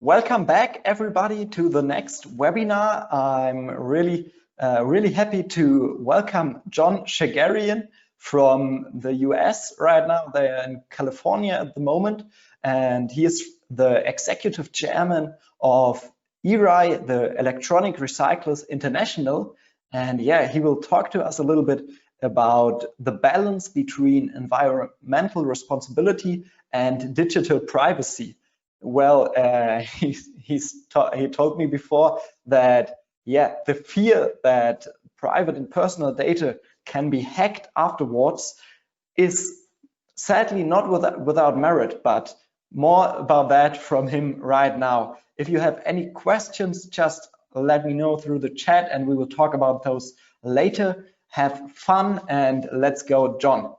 Welcome back, everybody, to the next webinar. I'm really happy to welcome John Shegerian from the US right now. They're in California at the moment, and he is the executive chairman of ERI, the Electronic Recyclers International. And yeah, he will talk to us a little bit about the balance between environmental responsibility and digital privacy. Well, he told me before that, yeah, the fear that private and personal data can be hacked afterwards is sadly not without merit, but more about that from him right now. If you have any questions, just let me know through the chat and we will talk about those later. Have fun and let's go, John.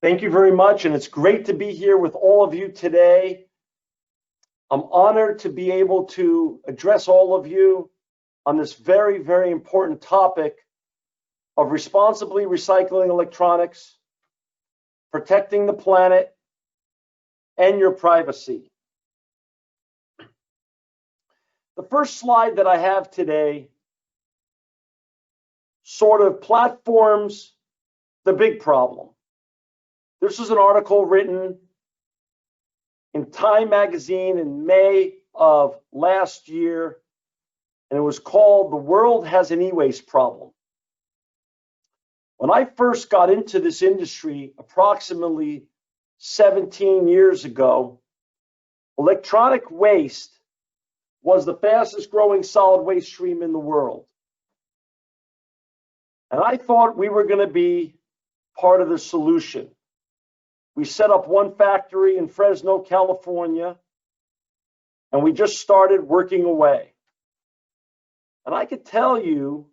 Thank you very much, and it's great to be here with all of you today. I'm honored to be able to address all of you on this very, very important topic of responsibly recycling electronics, protecting the planet, and your privacy. The first slide that I have today sort of platforms the big problem. This is an article written in Time magazine in May of last year, and it was called "The World Has an E-Waste Problem." When I first got into this industry approximately 17 years ago, electronic waste was the fastest growing solid waste stream in the world. And I thought we were going to be part of the solution. We set up one factory in Fresno, California, and we just started working away. And I could tell you,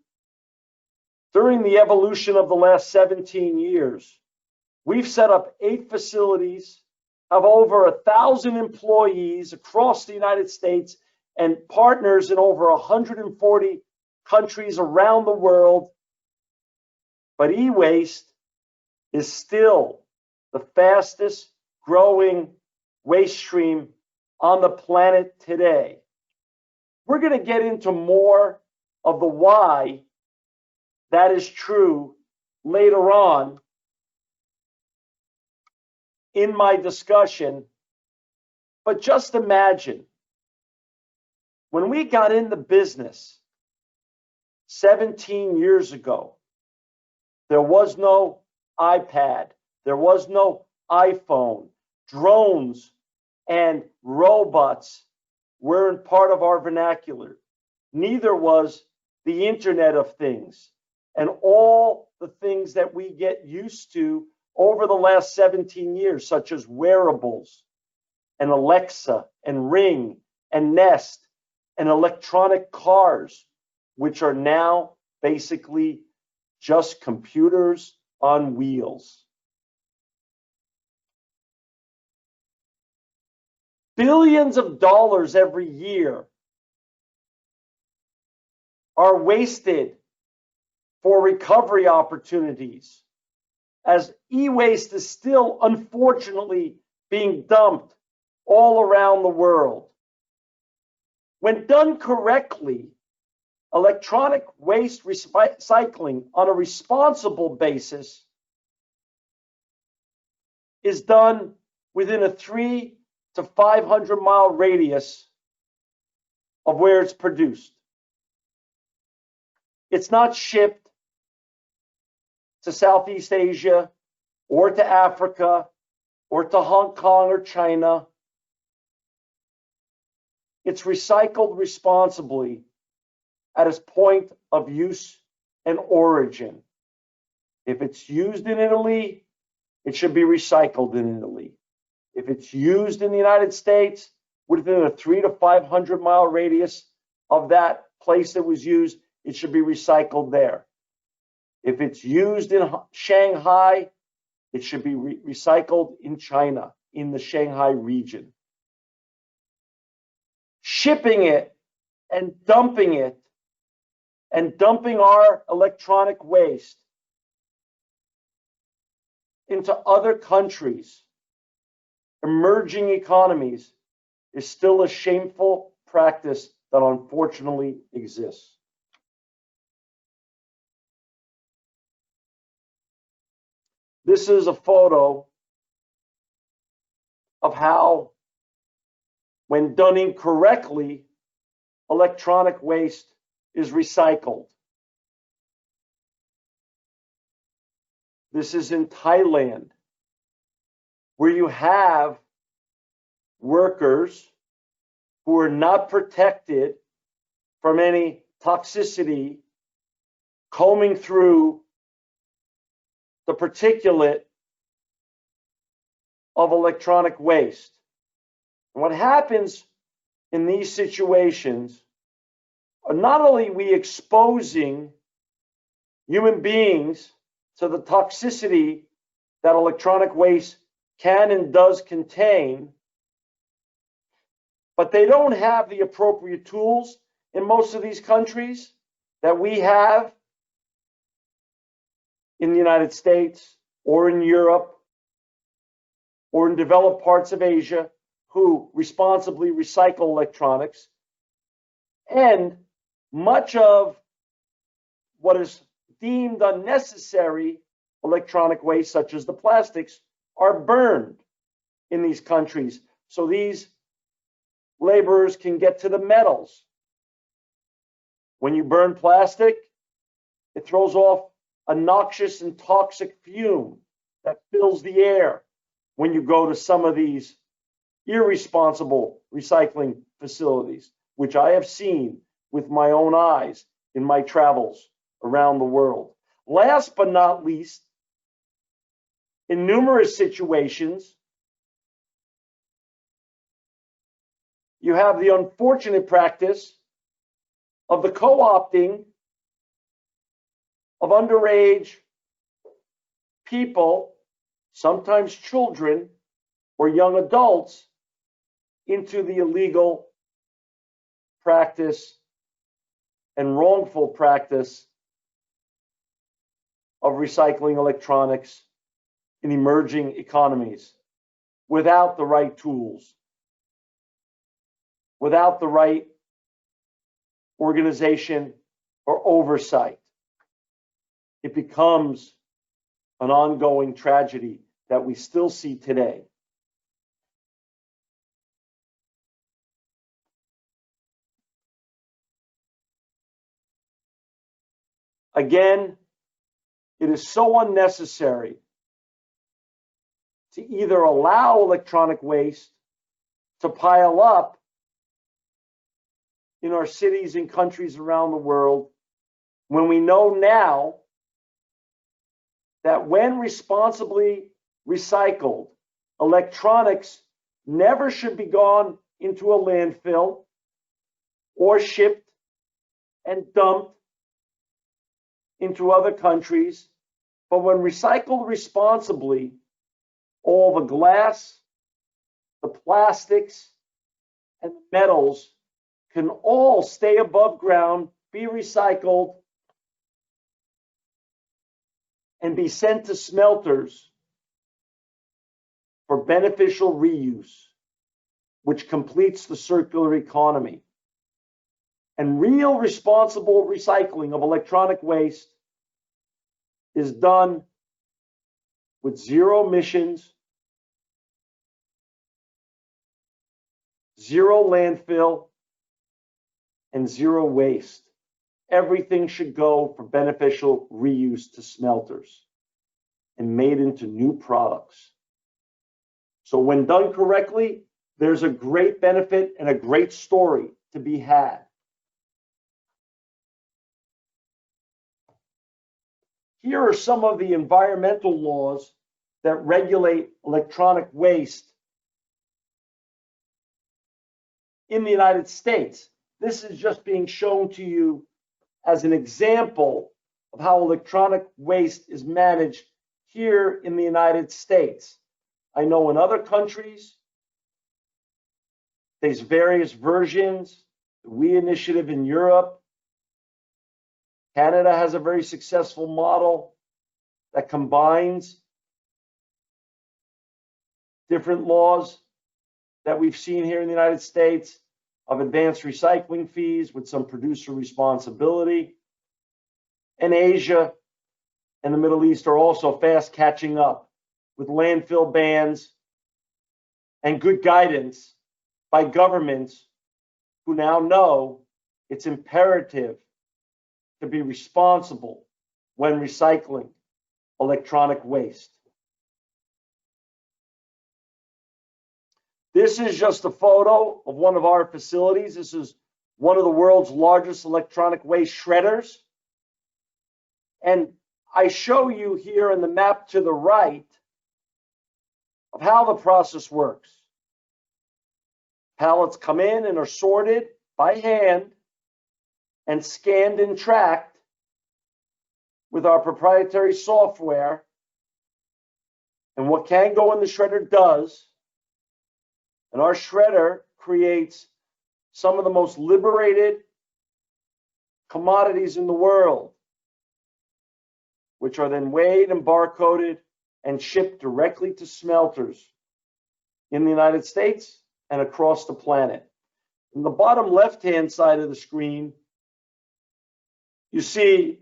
during the evolution of the last 17 years, we've set up 8 facilities, have over 1,000 employees across the United States, and partners in over 140 countries around the world. But e-waste is still the fastest growing waste stream on the planet today. We're going to get into more of the why that is true later on in my discussion. But just imagine, when we got in the business 17 years ago, there was no iPad. There was no iPhone. Drones and robots weren't part of our vernacular. Neither was the Internet of Things and all the things that we get used to over the last 17 years, such as wearables and Alexa and Ring and Nest and electronic cars, which are now basically just computers on wheels. Billions of dollars every year are wasted for recovery opportunities, as e-waste is still unfortunately being dumped all around the world. When done correctly, electronic waste recycling on a responsible basis is done within a 300 to 500 mile radius of where it's produced. It's not shipped to Southeast Asia or to Africa or to Hong Kong or China. It's recycled responsibly at its point of use and origin. If it's used in Italy, it should be recycled in Italy. If it's used in the United States, within a 300 to 500 mile radius of that place that was used, it should be recycled there. If it's used in Shanghai, it should be recycled in China, in the Shanghai region. Shipping it and dumping our electronic waste into other countries, emerging economies, is still a shameful practice that unfortunately exists. This is a photo of how, when done incorrectly, electronic waste is recycled. This is in Thailand, where you have workers who are not protected from any toxicity combing through the particulate of electronic waste. And what happens in these situations are not only we exposing human beings to the toxicity that electronic waste can and does contain, but they don't have the appropriate tools in most of these countries that we have in the United States or in Europe or in developed parts of Asia who responsibly recycle electronics. And much of what is deemed unnecessary electronic waste, such as the plastics, are burned in these countries. So these laborers can get to the metals. When you burn plastic, it throws off a noxious and toxic fume that fills the air when you go to some of these irresponsible recycling facilities, which I have seen with my own eyes in my travels around the world. Last but not least, in numerous situations, you have the unfortunate practice of the co-opting of underage people, sometimes children or young adults, into the illegal practice and wrongful practice of recycling electronics in emerging economies without the right tools, without the right organization or oversight. It becomes an ongoing tragedy that we still see today. Again, it is so unnecessary to either allow electronic waste to pile up in our cities and countries around the world, when we know now that when responsibly recycled, electronics never should be gone into a landfill or shipped and dumped into other countries, but when recycled responsibly, all the glass, the plastics, and the metals can all stay above ground, be recycled, and be sent to smelters for beneficial reuse, which completes the circular economy. And real responsible recycling of electronic waste is done with zero emissions, zero landfill, and zero waste. Everything should go for beneficial reuse to smelters and made into new products. So when done correctly, there's a great benefit and a great story to be had. Here are some of the environmental laws that regulate electronic waste in the United States. This is just being shown to you as an example of how electronic waste is managed here in the United States. I know in other countries, there's various versions. The We Initiative in Europe. Canada has a very successful model that combines different laws that we've seen here in the United States of advanced recycling fees with some producer responsibility. And Asia and the Middle East are also fast catching up with landfill bans and good guidance by governments who now know it's imperative to be responsible when recycling electronic waste. This is just a photo of one of our facilities. This is one of the world's largest electronic waste shredders. And I show you here in the map to the right of how the process works. Pallets come in and are sorted by hand and scanned and tracked with our proprietary software. And what can go in the shredder does. And our shredder creates some of the most liberated commodities in the world, which are then weighed and barcoded and shipped directly to smelters in the United States and across the planet. In the bottom left-hand side of the screen, you see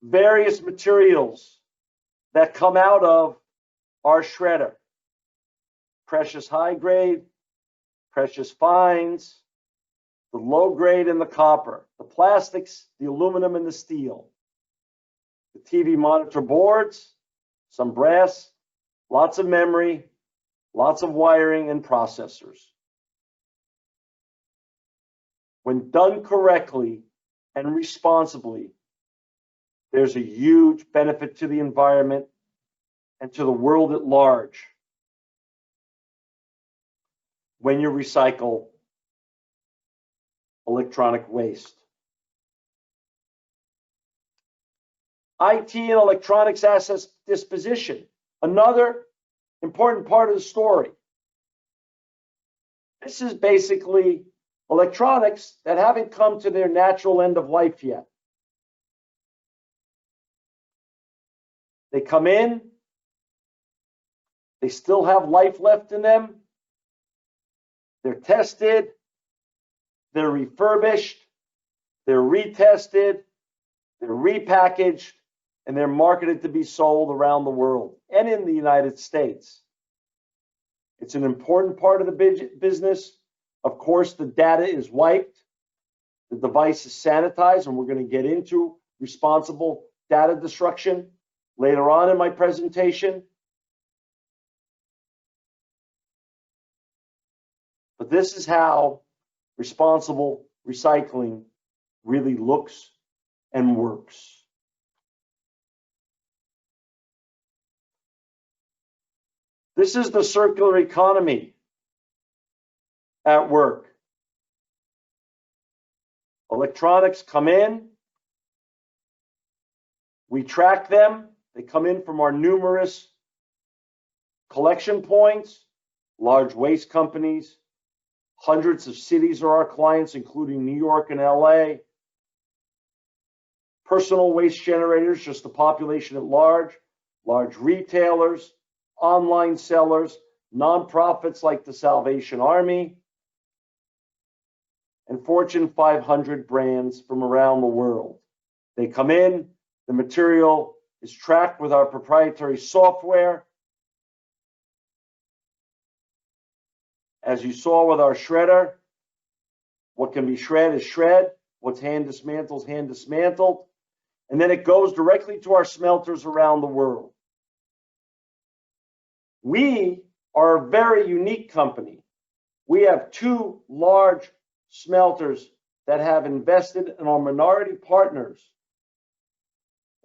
various materials that come out of our shredder. Precious high grade, precious fines, the low grade and the copper, the plastics, the aluminum and the steel, the TV monitor boards, some brass, lots of memory, lots of wiring and processors. When done correctly and responsibly, there's a huge benefit to the environment and to the world at large when you recycle electronic waste. IT and electronics assets disposition, another important part of the story. This is basically electronics that haven't come to their natural end of life yet. They come in, they still have life left in them. They're tested, they're refurbished, they're retested, they're repackaged, and they're marketed to be sold around the world and in the United States. It's an important part of the business. Of course, the data is wiped, the device is sanitized, and we're going to get into responsible data destruction later on in my presentation. But this is how responsible recycling really looks and works. This is the circular economy at work. Electronics come in, we track them, they come in from our numerous collection points, large waste companies. Hundreds of cities are our clients, including New York and LA. Personal waste generators, just the population at large, large retailers, online sellers, nonprofits like the Salvation Army, and Fortune 500 brands from around the world. They come in, the material is tracked with our proprietary software. As you saw with our shredder, what can be shred is shred, what's hand dismantled is hand dismantled, and then it goes directly to our smelters around the world. We are a very unique company. We have two large smelters that have invested in our minority partners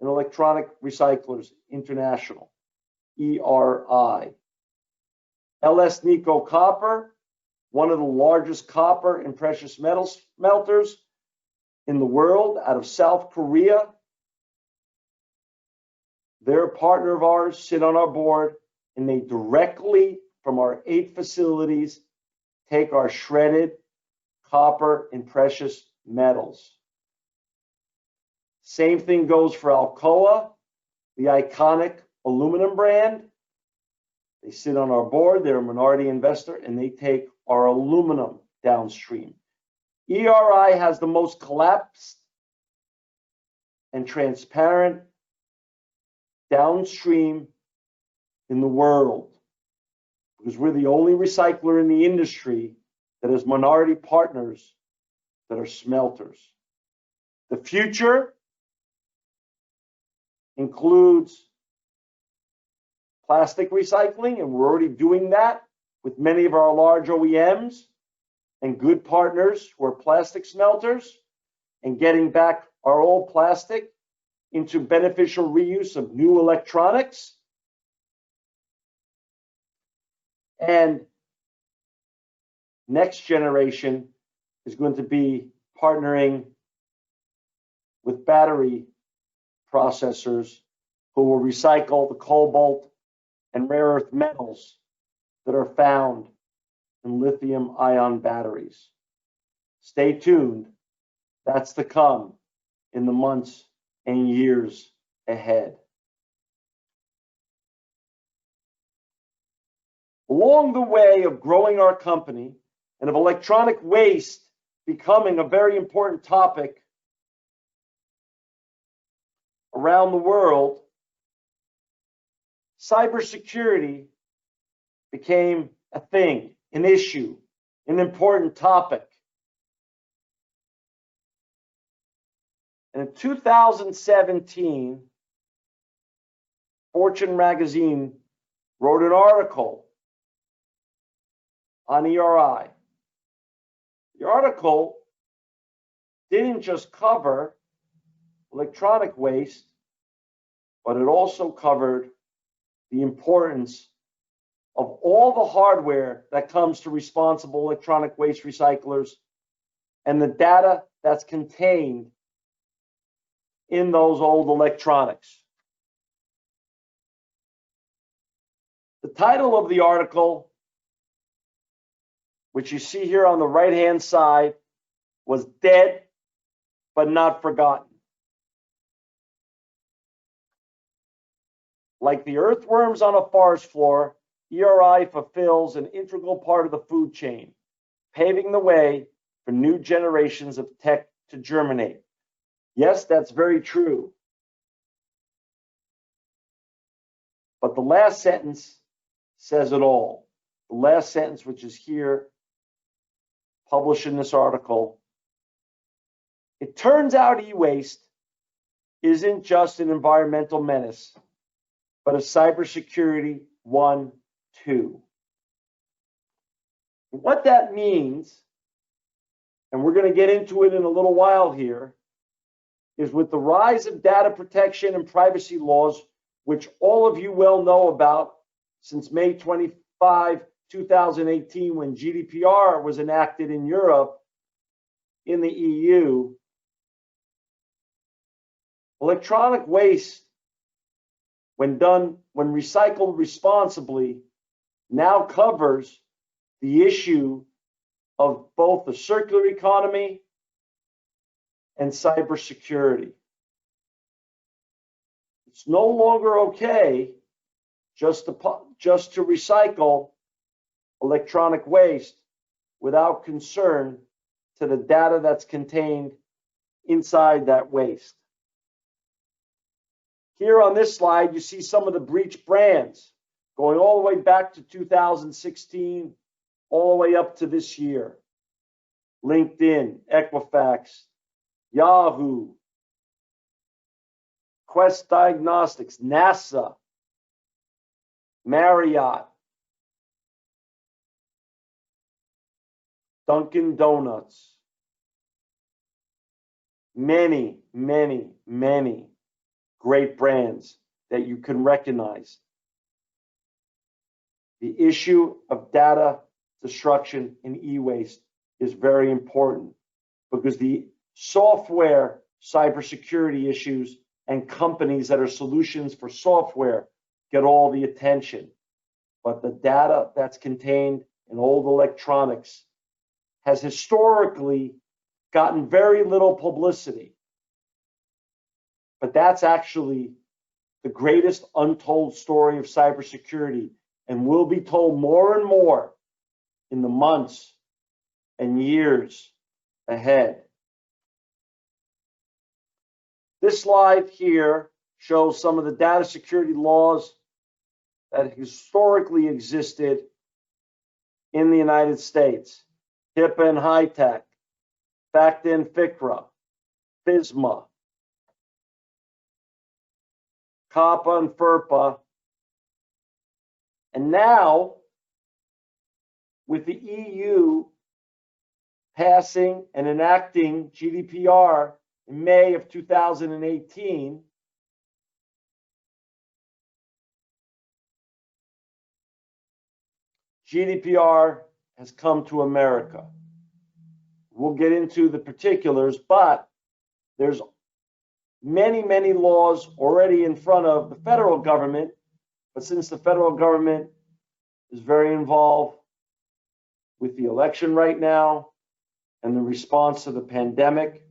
in Electronic Recyclers International, ERI. LS Nico Copper, one of the largest copper and precious metal smelters in the world out of South Korea. They're a partner of ours, sit on our board, and they directly from our 8 facilities take our shredded copper and precious metals. Same thing goes for Alcoa, the iconic aluminum brand. They sit on our board, they're a minority investor, and they take our aluminum downstream. ERI has the most collapsed and transparent downstream in the world, because we're the only recycler in the industry that has minority partners that are smelters. The future includes plastic recycling, and we're already doing that with many of our large OEMs and good partners who are plastic smelters, and getting back our old plastic into beneficial reuse of new electronics. And next generation is going to be partnering with battery processors who will recycle the cobalt and rare earth metals that are found in lithium-ion batteries. Stay tuned. That's to come in the months and years ahead. Along the way of growing our company and of electronic waste becoming a very important topic around the world, cybersecurity became a thing, an issue, an important topic. And in 2017, Fortune magazine wrote an article on ERI. The article didn't just cover electronic waste, but it also covered the importance of all the hardware that comes to responsible electronic waste recyclers and the data that's contained in those old electronics. The title of the article, which you see here on the right-hand side, was Dead but Not Forgotten. Like the earthworms on a forest floor, ERI fulfills an integral part of the food chain, paving the way for new generations of tech to germinate. Yes, that's very true. But the last sentence says it all. The last sentence, which is here, published in this article. It turns out e-waste isn't just an environmental menace, but a cybersecurity one, too. What that means, and we're going to get into it in a little while here, is with the rise of data protection and privacy laws, which all of you well know about since May 25, 2018, when GDPR was enacted in Europe, in the EU, electronic waste, when recycled responsibly, now covers the issue of both the circular economy and cybersecurity. It's no longer okay just to recycle electronic waste without concern to the data that's contained inside that waste. Here on this slide, you see some of the breached brands going all the way back to 2016, all the way up to this year. LinkedIn, Equifax, Yahoo, Quest Diagnostics, NASA, Marriott, Dunkin' Donuts, many, many, many great brands that you can recognize. The issue of data destruction in e-waste is very important because the software cybersecurity issues and companies that are solutions for software get all the attention. But the data that's contained in old electronics has historically gotten very little publicity. But that's actually the greatest untold story of cybersecurity. and will be told more and more in the months and years ahead. This slide here shows some of the data security laws that historically existed in the United States. HIPAA and HITECH, FACTA and FICRA, FISMA, COPPA and FERPA. And now, with the EU passing and enacting GDPR in May of 2018, GDPR has come to America. We'll get into the particulars, but there's many, many laws already in front of the federal government. But since the federal government is very involved with the election right now and the response to the pandemic,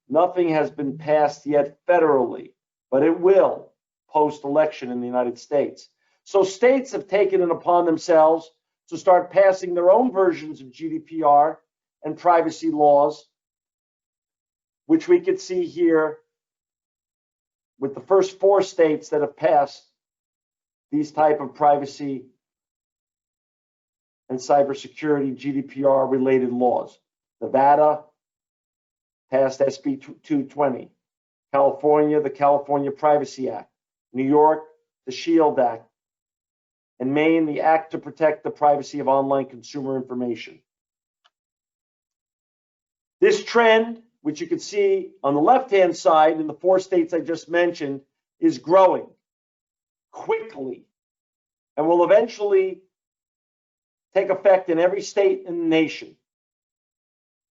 nothing has been passed yet federally, but it will post-election in the United States. So states have taken it upon themselves to start passing their own versions of GDPR and privacy laws, which we could see here with the first 4 states that have passed these type of privacy and cybersecurity GDPR related laws. Nevada passed SB 220, California, the California Privacy Act, New York, the SHIELD Act, and Maine, the Act to Protect the Privacy of Online Consumer Information. This trend, which you can see on the left-hand side in the 4 states I just mentioned, is growing quickly and will eventually take effect in every state in the nation.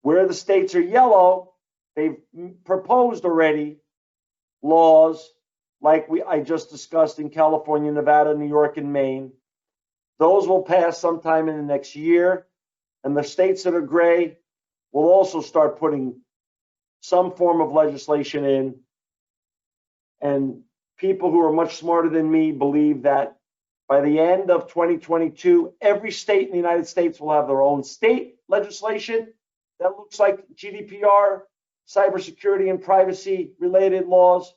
Where the states are yellow, they've proposed already laws like I just discussed in California, Nevada, New York, and Maine. Those will pass sometime in the next year, and the states that are gray will also start putting some form of legislation in. And people who are much smarter than me believe that by the end of 2022, every state in the United States will have their own state legislation that looks like GDPR, cybersecurity and privacy related laws.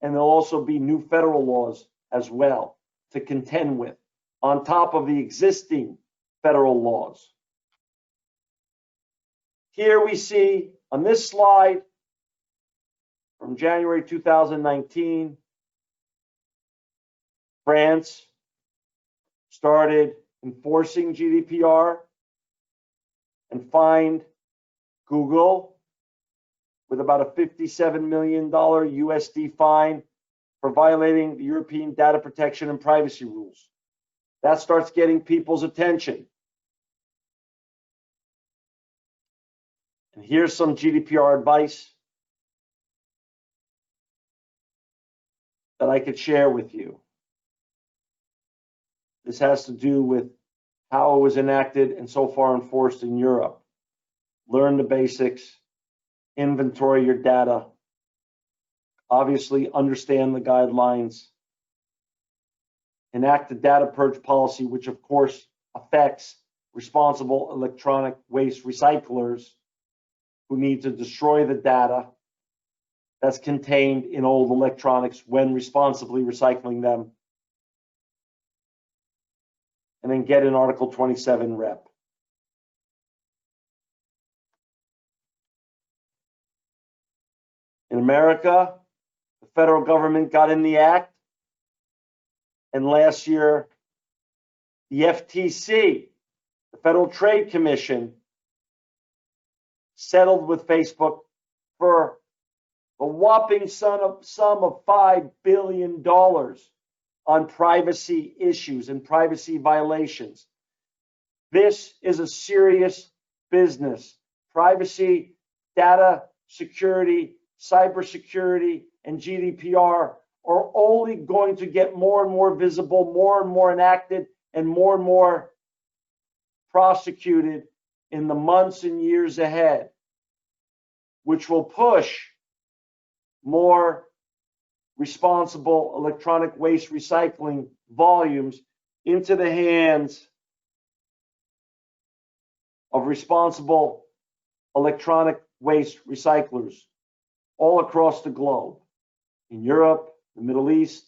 And there'll also be new federal laws as well to contend with, on top of the existing federal laws. Here we see on this slide from January 2019, France started enforcing GDPR and fined Google with about a $57 million USD fine for violating the European data protection and privacy rules. That starts getting people's attention. And here's some GDPR advice that I could share with you. This has to do with how it was enacted and so far enforced in Europe. Learn the basics, inventory your data, obviously understand the guidelines, enact the data purge policy, which of course affects responsible electronic waste recyclers who need to destroy the data that's contained in old electronics when responsibly recycling them, and then get an Article 27 rep. In America, the federal government got in the act, and last year, the FTC, the Federal Trade Commission, settled with Facebook for a whopping sum of $5 billion on privacy issues and privacy violations. This is a serious business. Privacy, data security, cybersecurity, and GDPR are only going to get more and more visible, more and more enacted, and more prosecuted in the months and years ahead, which will push more responsible electronic waste recycling volumes into the hands of responsible electronic waste recyclers all across the globe, in Europe, the Middle East,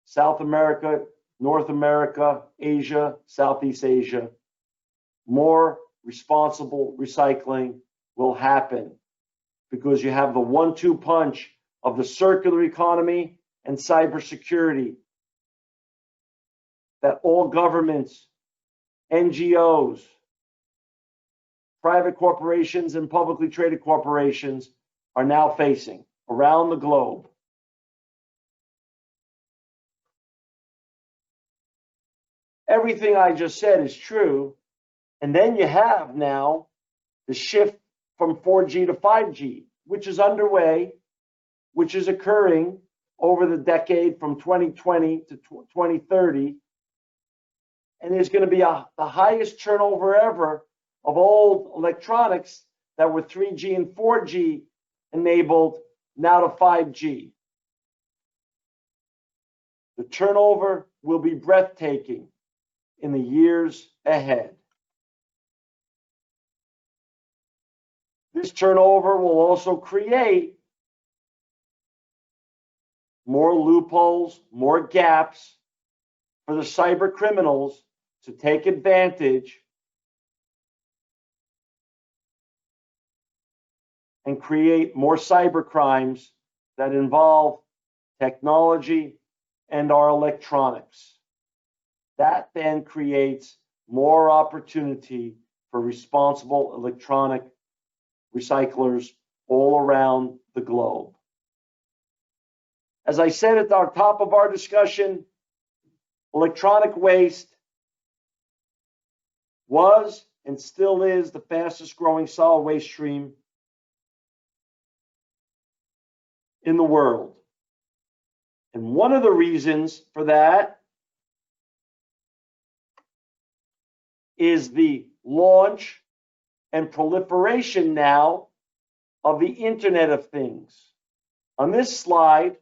South America, North America, Asia, Southeast Asia. More responsible recycling will happen because you have the 1-2 punch of the circular economy and cybersecurity that all governments, NGOs, private corporations, and publicly traded corporations are now facing around the globe. Everything I just said is true. And then you have now the shift from 4G to 5G, which is underway, which is occurring over the decade from 2020 to 2030. And there's going to be the highest turnover ever of old electronics that were 3G and 4G enabled now to 5G. The turnover will be breathtaking in the years ahead. This turnover will also create more loopholes, more gaps for the cyber criminals to take advantage and create more cyber crimes that involve technology and our electronics. That then creates more opportunity for responsible electronic recyclers all around the globe. As I said at the top of our discussion, electronic waste was and still is the fastest growing solid waste stream in the world. And one of the reasons for that is the launch and proliferation now of the Internet of Things. On this slide,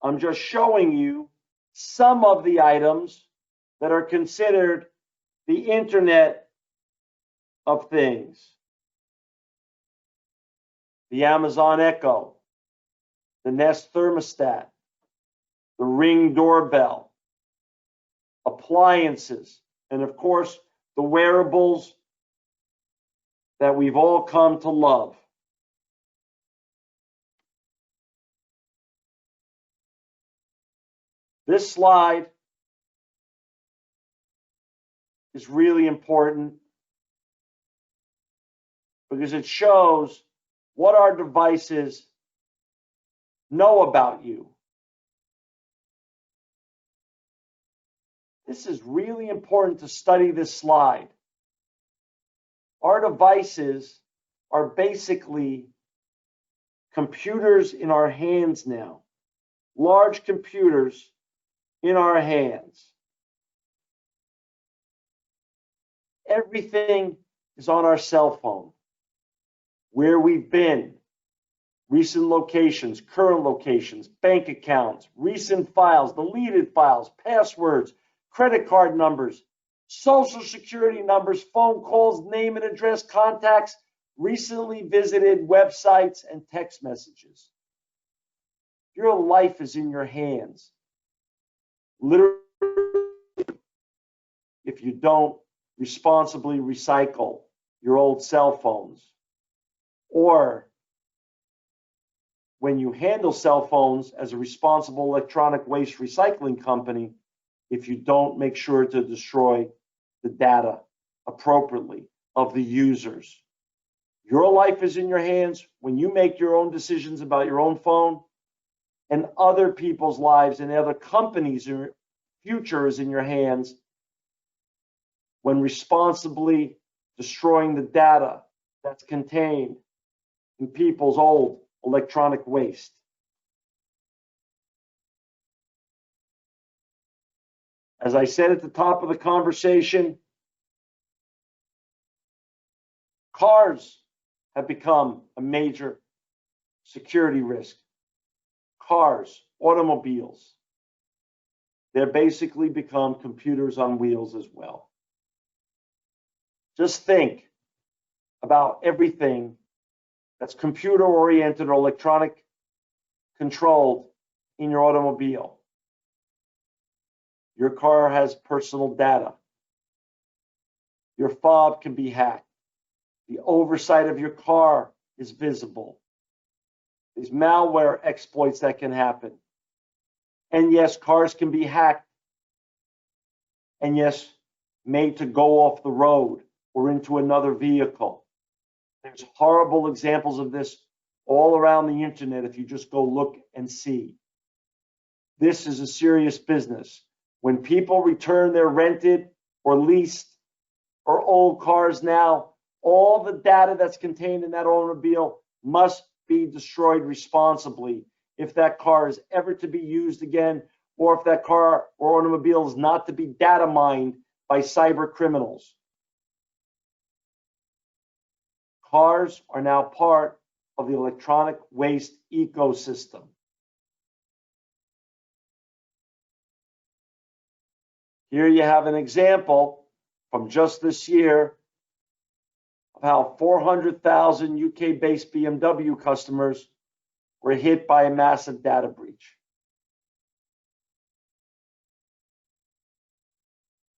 I'm just showing you some of the items that are considered the Internet of Things. The Amazon Echo, the Nest thermostat, the Ring doorbell, appliances, and of course, the wearables that we've all come to love. This slide is really important because it shows what our devices know about you. This is really important to study this slide. Our devices are basically computers in our hands now, large computers in our hands. Everything is on our cell phone. Where we've been, recent locations, current locations, bank accounts, recent files, deleted files, passwords, credit card numbers, social security numbers, phone calls, name and address, contacts, recently visited websites, and text messages. Your life is in your hands. Literally, if you don't responsibly recycle your old cell phones, or when you handle cell phones as a responsible electronic waste recycling company, if you don't make sure to destroy the data appropriately of the users. Your life is in your hands when you make your own decisions about your own phone, and other people's lives and other companies' future is in your hands when responsibly destroying the data that's contained in people's old electronic waste. As I said at the top of the conversation, cars have become a major security risk. Cars, automobiles. They're basically become computers on wheels as well. Just think about everything that's computer oriented or electronic controlled in your automobile. Your car has personal data. Your fob can be hacked. The oversight of your car is visible. There's malware exploits that can happen. And yes, cars can be hacked. And yes, made to go off the road or into another vehicle. There's horrible examples of this all around the internet if you just go look and see. This is a serious business. When people return their rented or leased or old cars now, all the data that's contained in that automobile must be destroyed responsibly if that car is ever to be used again, or if that car or automobile is not to be data mined by cyber criminals. Cars are now part of the electronic waste ecosystem. Here you have an example from just this year of how 400,000 UK-based BMW customers were hit by a massive data breach.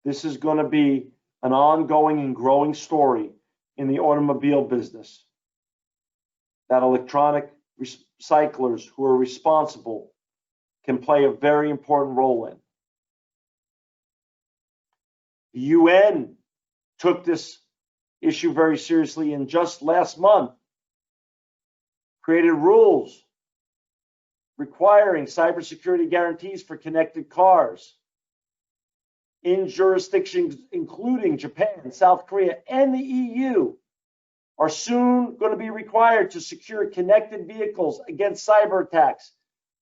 This is going to be an ongoing and growing story in the automobile business that electronic recyclers who are responsible can play a very important role in. The UN took this issue very seriously, and just last month created rules requiring cybersecurity guarantees for connected cars in jurisdictions including Japan, South Korea, and the EU are soon going to be required to secure connected vehicles against cyber attacks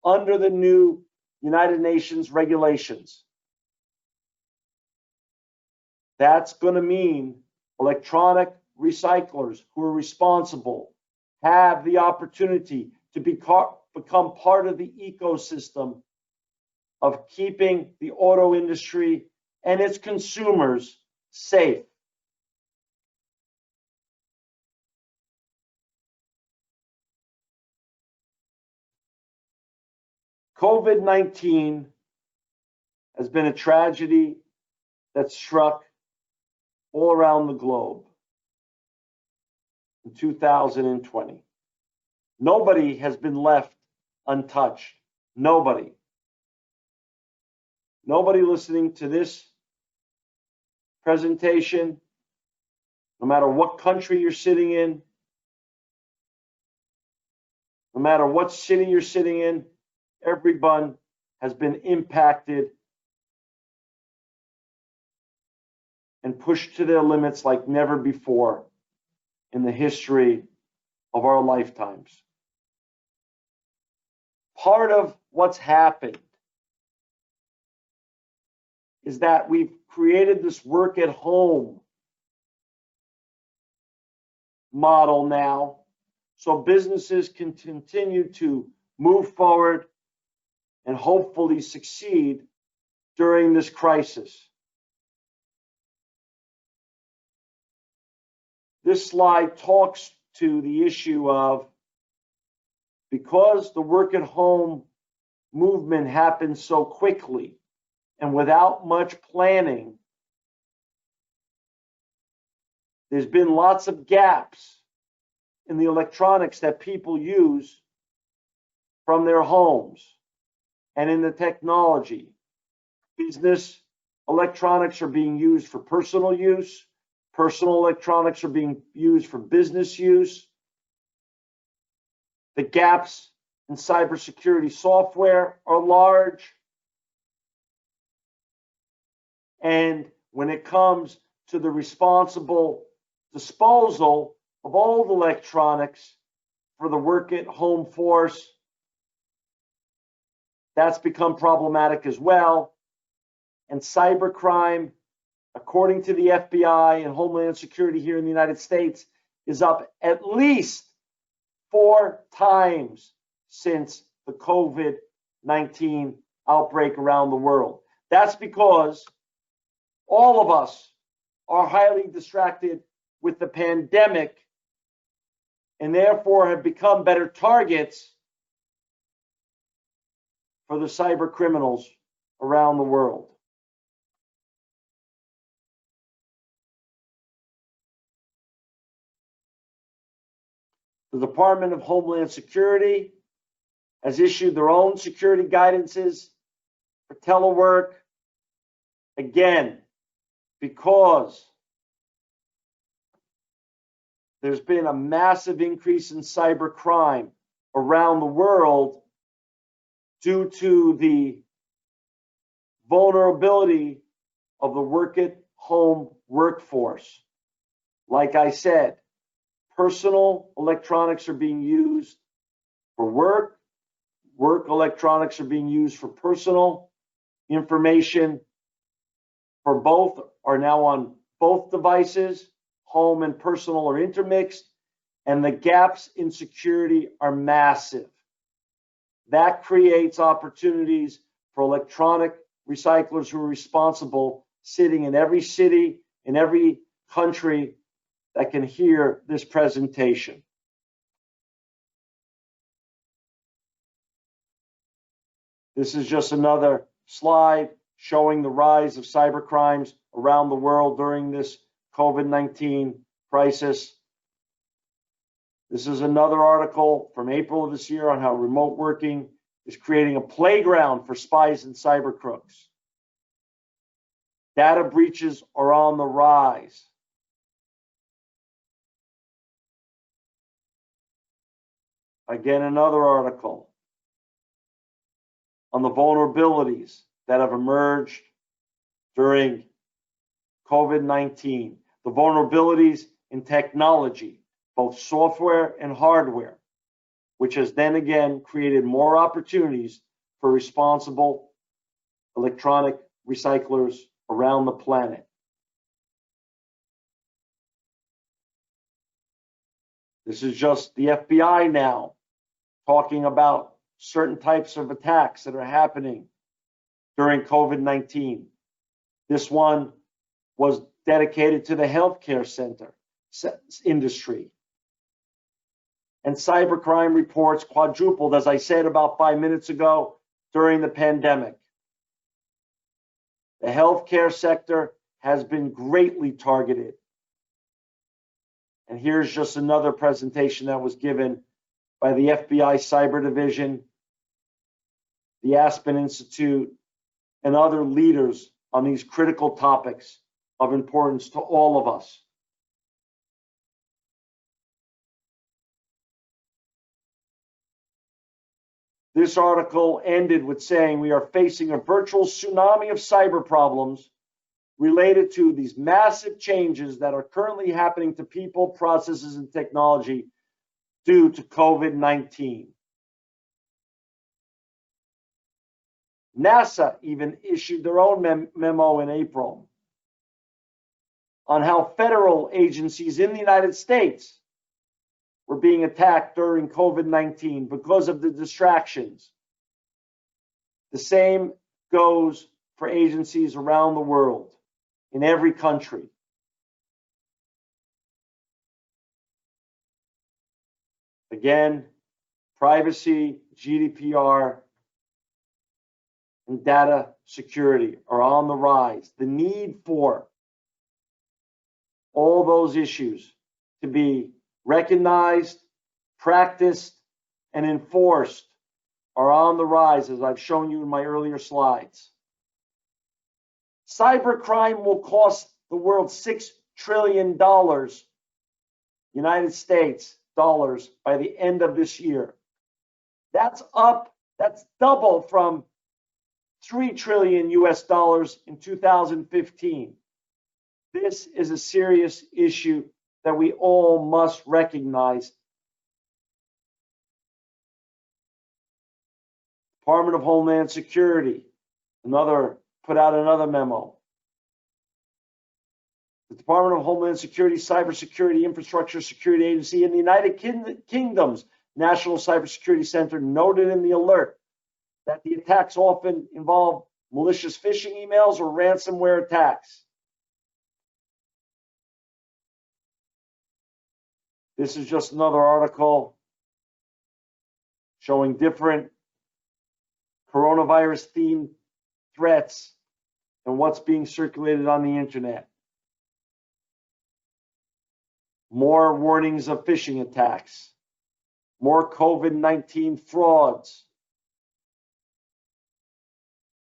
under the new United Nations regulations. That's going to mean electronic recyclers who are responsible have the opportunity to become part of the ecosystem of keeping the auto industry and its consumers safe. COVID-19 has been a tragedy that struck all around the globe in 2020. Nobody has been left untouched. Nobody. Nobody listening to this presentation, no matter what country you're sitting in, no matter what city you're sitting in, everyone has been impacted and pushed to their limits like never before in the history of our lifetimes. Part of what's happened is that we've created this work at home model now, so businesses can continue to move forward and hopefully succeed during this crisis. This slide talks to the issue of, because the work at home movement happened so quickly and without much planning, there's been lots of gaps in the electronics that people use from their homes and in the technology. Business electronics are being used for personal use. Personal electronics are being used for business use. The gaps in cybersecurity software are large. And when it comes to the responsible disposal of old electronics for the work at home force, that's become problematic as well. And cybercrime, according to the FBI and Homeland Security here in the United States, is up at least 4 times since the COVID-19 outbreak around the world. That's because all of us are highly distracted with the pandemic and therefore have become better targets for the cyber criminals around the world. The Department of Homeland Security has issued their own security guidances for telework. Again, because there's been a massive increase in cyber crime around the world due to the vulnerability of the work-at-home workforce. Like I said, personal electronics are being used for work. Work electronics are being used for personal information. For both are now on both devices. Home and personal are intermixed, and the gaps in security are massive. That creates opportunities for electronic recyclers who are responsible, sitting in every city, in every country that can hear this presentation. This is just another slide showing the rise of cyber crimes around the world during this COVID-19 crisis. This is another article from April of this year on how remote working is creating a playground for spies and cyber crooks. Data breaches are on the rise. Again, another article on the vulnerabilities that have emerged during COVID-19, the vulnerabilities in technology, both software and hardware, which has then again created more opportunities for responsible electronic recyclers around the planet. This is just the FBI now talking about certain types of attacks that are happening during COVID-19. This one was dedicated to the healthcare center industry. And cybercrime reports quadrupled, as I said about 5 minutes ago, during the pandemic. The healthcare sector has been greatly targeted. And here's just another presentation that was given by the FBI Cyber Division, the Aspen Institute, and other leaders on these critical topics of importance to all of us. This article ended with saying we are facing a virtual tsunami of cyber problems related to these massive changes that are currently happening to people, processes, and technology due to COVID-19. NASA even issued their own memo in April on how federal agencies in the United States were being attacked during COVID-19 because of the distractions. The same goes for agencies around the world, in every country. Again, privacy, GDPR, and data security are on the rise. The need for all those issues to be recognized, practiced, and enforced are on the rise, as I've shown you in my earlier slides. Cybercrime will cost the world $6 trillion, United States dollars, by the end of this year. That's double from $3 trillion US dollars in 2015. This is a serious issue that we all must recognize. Department of Homeland Security, put out another memo. The Department of Homeland Security Cybersecurity Infrastructure Security Agency in the United Kingdom's National Cybersecurity Center noted in the alert that the attacks often involve malicious phishing emails, or ransomware attacks. This is just another article showing different coronavirus-themed threats and what's being circulated on the internet. More warnings of phishing attacks, more COVID-19 frauds,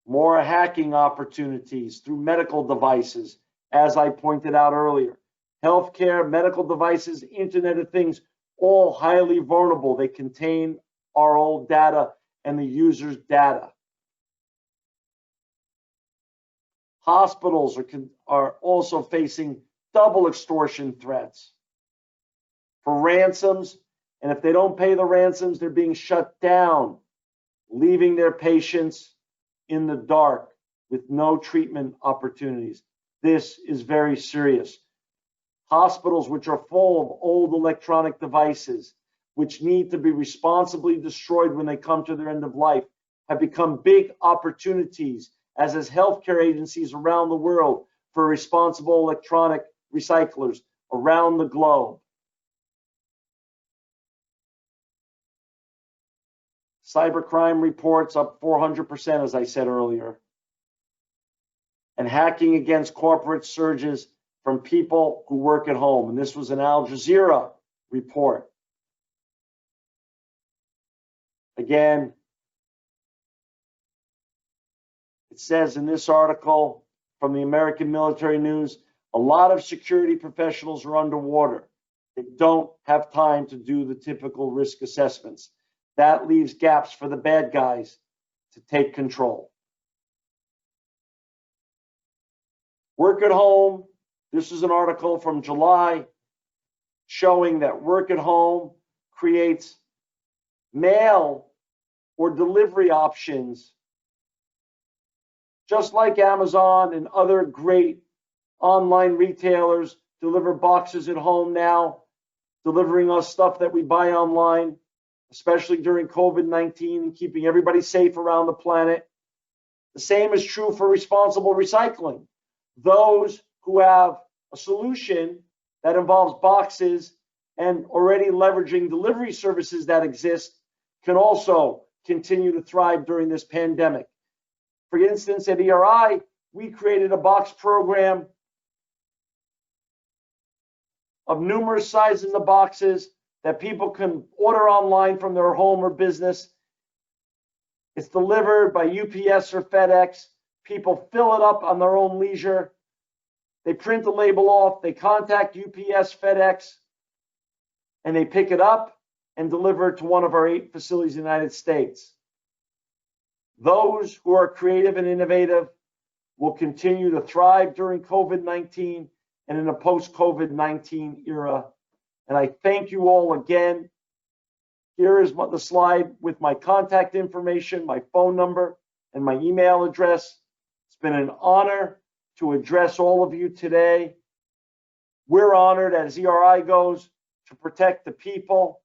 more hacking opportunities through medical devices, as I pointed out earlier. Healthcare, medical devices, Internet of Things, all highly vulnerable. They contain our old data and the user's data. Hospitals are also facing double extortion threats for ransoms, and if they don't pay the ransoms, they're being shut down, leaving their patients in the dark with no treatment opportunities. This is very serious. Hospitals, which are full of old electronic devices, which need to be responsibly destroyed when they come to their end of life, have become big opportunities, as has healthcare agencies around the world for responsible electronic recyclers around the globe. Cybercrime reports up 400%, as I said earlier. And hacking against corporate surges from people who work at home. And this was an Al Jazeera report. Again, it says in this article from the American Military News, a lot of security professionals are underwater. They don't have time to do the typical risk assessments. That leaves gaps for the bad guys to take control. Work at home. This is an article from July showing that work at home creates mail or delivery options, just like Amazon and other great online retailers deliver boxes at home now, delivering us stuff that we buy online, especially during COVID-19 and keeping everybody safe around the planet. The same is true for responsible recycling. Those who have a solution that involves boxes and already leveraging delivery services that exist can also continue to thrive during this pandemic. For instance, at ERI, we created a box program of numerous sizes of boxes that people can order online from their home or business. It's delivered by UPS or FedEx. People fill it up on their own leisure. They print the label off, they contact UPS, FedEx, and they pick it up and deliver it to one of our 8 facilities in the United States. Those who are creative and innovative will continue to thrive during COVID-19 and in a post-COVID-19 era. And I thank you all again. Here is the slide with my contact information, my phone number, and my email address. It's been an honor to address all of you today. We're honored, as ERI goes, to protect the people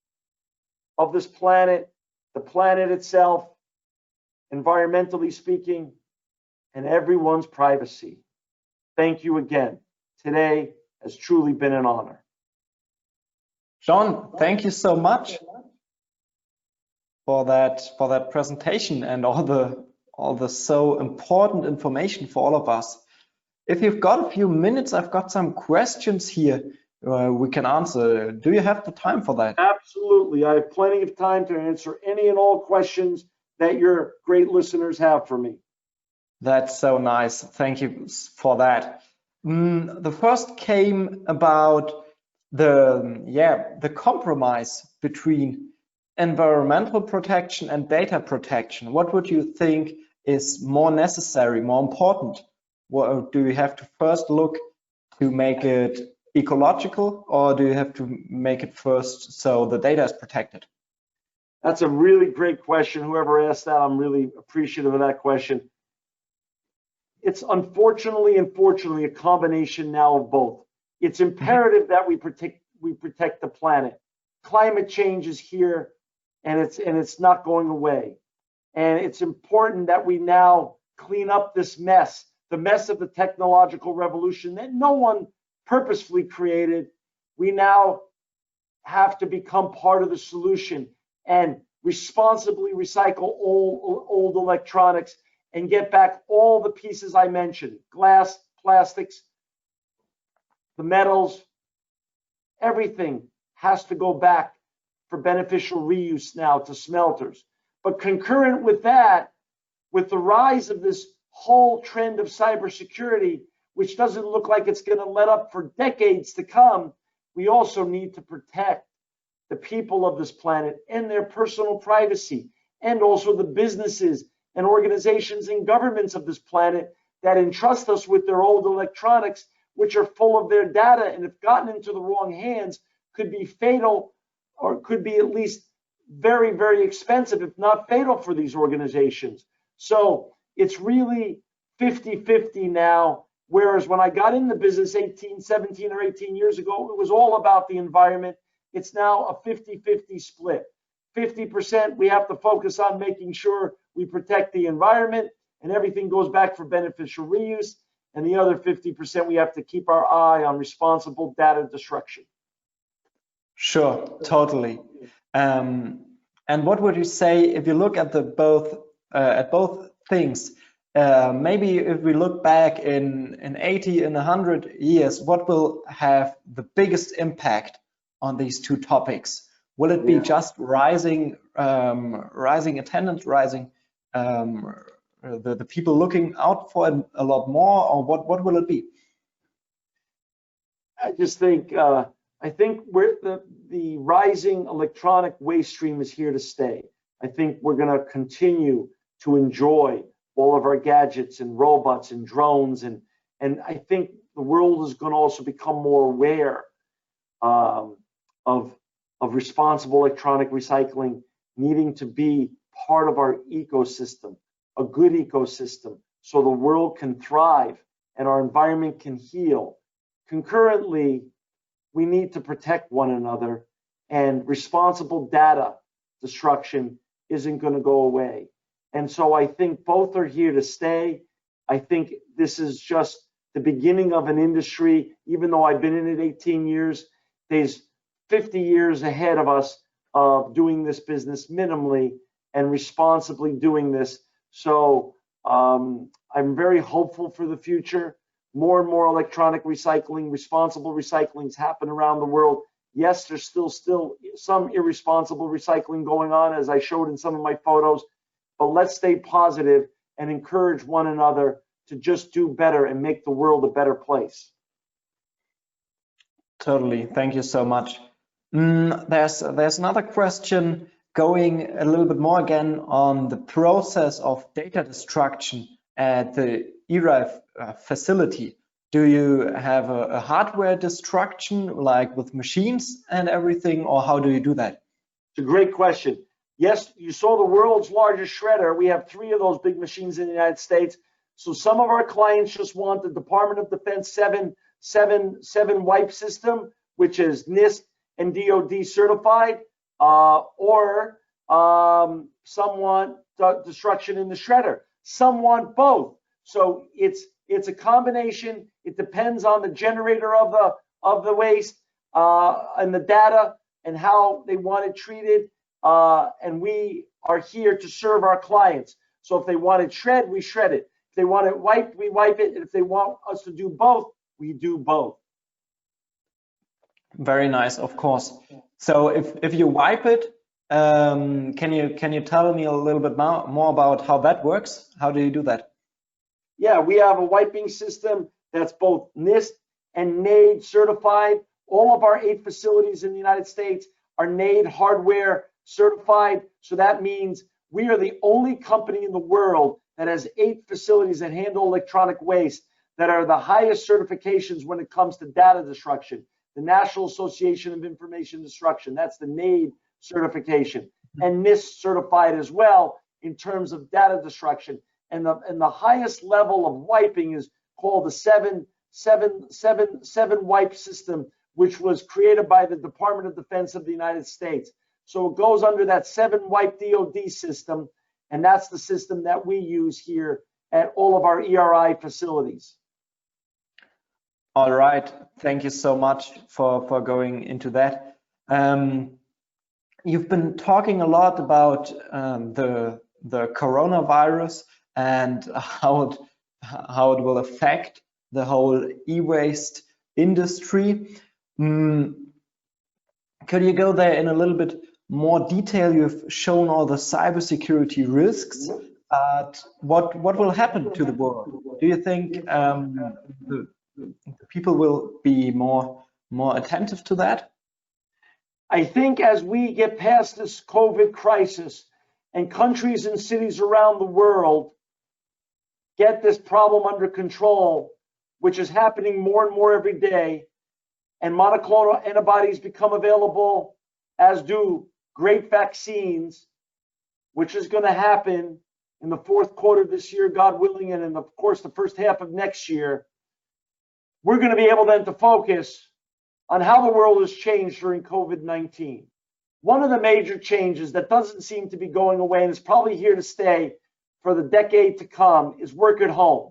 of this planet, the planet itself, environmentally speaking, and everyone's privacy. Thank you again. Today has truly been an honor. John, thank you so much for that presentation and all the so important information for all of us. If you've got a few minutes, I've got some questions here we can answer. Do you have the time for that? Absolutely. I have plenty of time to answer any and all questions that your great listeners have for me. That's so nice. Thank you for that. The first came about the compromise between environmental protection and data protection. What would you think is more necessary, more important? What, do you have to first look to make it ecological, or do you have to make it first so the data is protected? That's a really great question. Whoever asked that, I'm really appreciative of that question. It's unfortunately and fortunately a combination now of both. It's imperative that we protect the planet. Climate change is here, and it's not going away. And it's important that we now clean up this mess, the mess of the technological revolution that no one purposefully created. We now have to become part of the solution and responsibly recycle old electronics and get back all the pieces I mentioned: glass, plastics, the metals. Everything has to go back for beneficial reuse now to smelters. But concurrent with that, with the rise of this whole trend of cybersecurity, which doesn't look like it's going to let up for decades to come, we also need to protect the people of this planet and their personal privacy, and also the businesses and organizations and governments of this planet that entrust us with their old electronics, which are full of their data, and if gotten into the wrong hands, could be fatal, or could be at least very, very expensive, if not fatal, for these organizations. So it's really 50-50 now, whereas when I got in the business 17 or 18 years ago, it was all about the environment. It's now a 50-50 split. 50% we have to focus on making sure we protect the environment and everything goes back for beneficial reuse. And the other 50% we have to keep our eye on responsible data destruction. Sure, totally. And what would you say if you look at both things? Maybe if we look back in 80 and 100 years, what will have the biggest impact on these two topics? Will it be just rising attendance, rising the people looking out for it a lot more, or what will it be? I just think I think the rising electronic waste stream is here to stay. I think we're going to continue to enjoy all of our gadgets and robots and drones, and I think the world is going to also become more aware of responsible electronic recycling needing to be part of our ecosystem, a good ecosystem, so the world can thrive and our environment can heal. Concurrently, we need to protect one another, and responsible data destruction isn't going to go away. And so I think both are here to stay. I think this is just the beginning of an industry. Even though I've been in it 18 years, there's 50 years ahead of us of doing this business minimally and responsibly doing this. So I'm very hopeful for the future. More and more electronic recycling, responsible recyclings happen around the world. Yes, there's still some irresponsible recycling going on, as I showed in some of my photos, but let's stay positive and encourage one another to just do better and make the world a better place. Totally, thank you so much. There's another question going a little bit more again on the process of data destruction at the ERI facility. Do you have a hardware destruction, like with machines and everything, or how do you do that? It's a great question. Yes, you saw the world's largest shredder. We have 3 of those big machines in the United States. So some of our clients just want the Department of Defense 7 wipe system, which is NIST and DOD certified, or some want destruction in the shredder. Some want both. So it's a combination. It depends on the generator of the waste and the data and how they want it treated. And we are here to serve our clients. So if they want it shred, we shred it. If they want it wiped, we wipe it. And if they want us to do both, we do both. Very nice, of course. So if you wipe it, can you tell me a little bit more about how that works? How do you do that? Yeah, we have a wiping system that's both NIST and NAID certified. All of our 8 facilities in the United States are NAID hardware certified. So that means we are the only company in the world that has 8 facilities that handle electronic waste that are the highest certifications when it comes to data destruction. The National Association of Information Destruction, that's the NAID certification, and NIST certified as well in terms of data destruction. And the highest level of wiping is called the 7 wipe system, which was created by the Department of Defense of the United States. So it goes under that 7 wipe DOD system, and that's the system that we use here at all of our ERI facilities. All right, thank you so much for going into that. You've been talking a lot about the coronavirus and how it will affect the whole e-waste industry. Could you go there in a little bit more detail? You've shown all the cybersecurity risks. What will happen to the world? Do you think the people will be more attentive to that? I think as we get past this COVID crisis and countries and cities around the world get this problem under control, which is happening more and more every day, and monoclonal antibodies become available, as do great vaccines, which is going to happen in the fourth quarter this year, God willing, and in, of course, the first half of next year, we're going to be able then to focus on how the world has changed during COVID-19. One of the major changes that doesn't seem to be going away and is probably here to stay for the decade to come is work at home.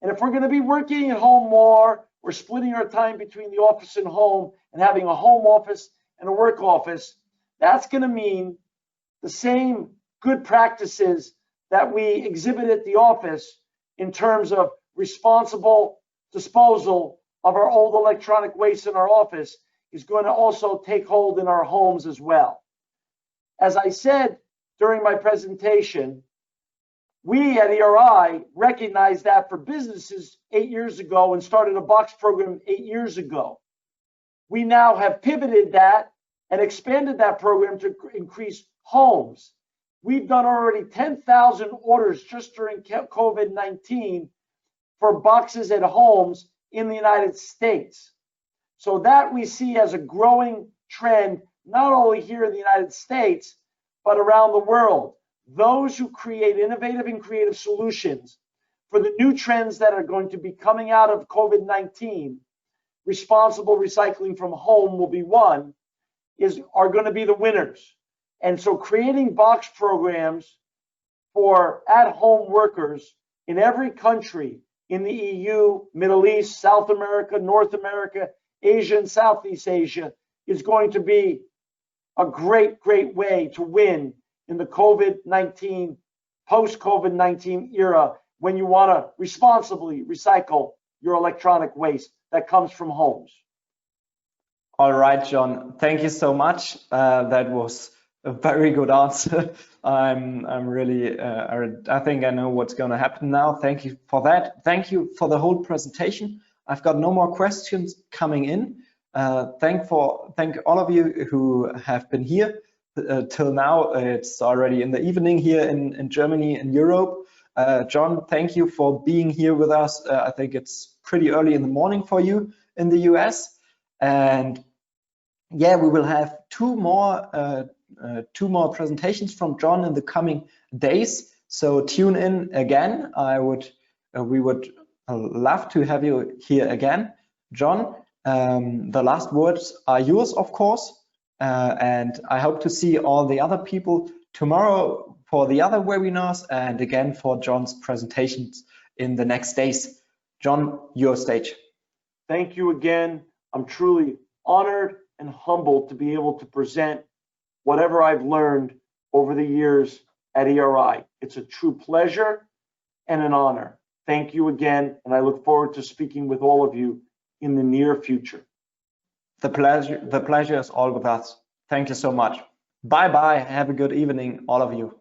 And if we're going to be working at home more, we're splitting our time between the office and home and having a home office and a work office, that's going to mean the same good practices that we exhibit at the office in terms of responsible disposal of our old electronic waste in our office is going to also take hold in our homes as well. As I said during my presentation, we at ERI recognized that for businesses 8 years ago and started a box program 8 years ago. We now have pivoted that and expanded that program to increase homes. We've done already 10,000 orders just during COVID-19 for boxes at homes in the United States. So that we see as a growing trend, not only here in the United States, but around the world. Those who create innovative and creative solutions for the new trends that are going to be coming out of COVID-19, responsible recycling from home will be one, are going to be the winners. And so creating box programs for at-home workers in every country in the EU, Middle East, South America, North America, Asia, and Southeast Asia is going to be a great, great way to win in the COVID-19, post-COVID-19 era when you want to responsibly recycle your electronic waste that comes from homes. All right, John, thank you so much. That was a very good answer. I'm really, I think I know what's going to happen now. Thank you for that. Thank you for the whole presentation. I've got no more questions coming in. Thank all of you who have been here till now. It's already in the evening here in Germany and Europe. John, thank you for being here with us. I think it's pretty early in the morning for you in the US. And yeah, we will have two more presentations from John in the coming days. So tune in again. We would love to have you here again. John, the last words are yours, of course. And I hope to see all the other people tomorrow for the other webinars and again for John's presentations in the next days. John, your stage. Thank you again. I'm truly honored and humbled to be able to present whatever I've learned over the years at ERI. It's a true pleasure and an honor. Thank you again, and I look forward to speaking with all of you in the near future. The pleasure is all with us. Thank you so much. Bye-bye. Have a good evening, all of you.